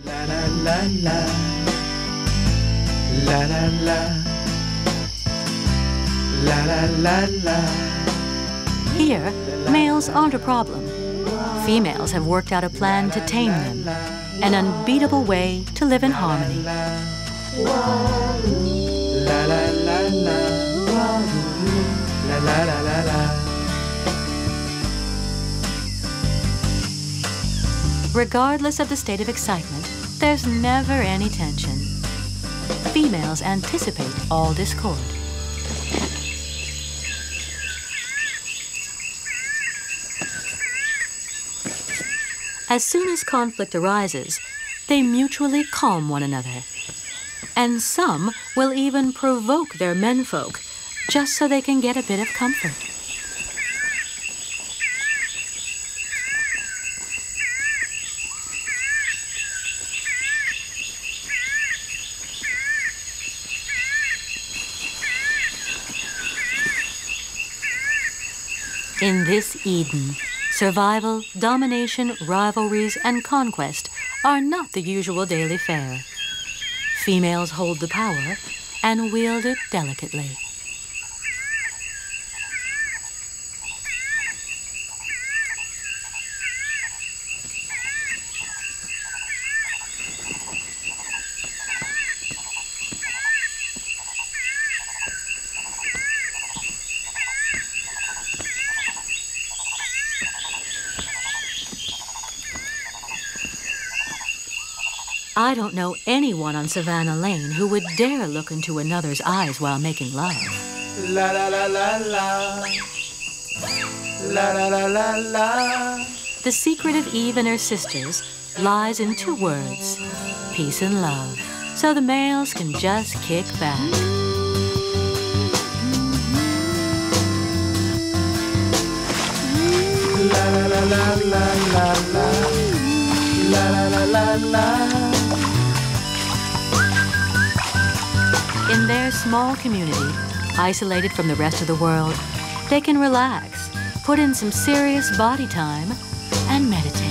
La la la la, la la la, la la la la. Here, males aren't a problem. Females have worked out a plan to tame them, an unbeatable way to live in harmony. La la la la, la la la la la. Regardless of the state of excitement, there's never any tension. Females anticipate all discord. As soon as conflict arises, they mutually calm one another. And some will even provoke their menfolk just so they can get a bit of comfort. In this Eden, survival, domination, rivalries, and conquest are not the usual daily fare. Females hold the power and wield it delicately. I don't know anyone on Savannah Lane who would dare look into another's eyes while making love. La la la la la, la la la la la. The secret of Eve and her sisters lies in two words, peace and love. So the males can just kick back. La la la la la la la, la la la la la. In their small community, isolated from the rest of the world, they can relax, put in some serious body time, and meditate.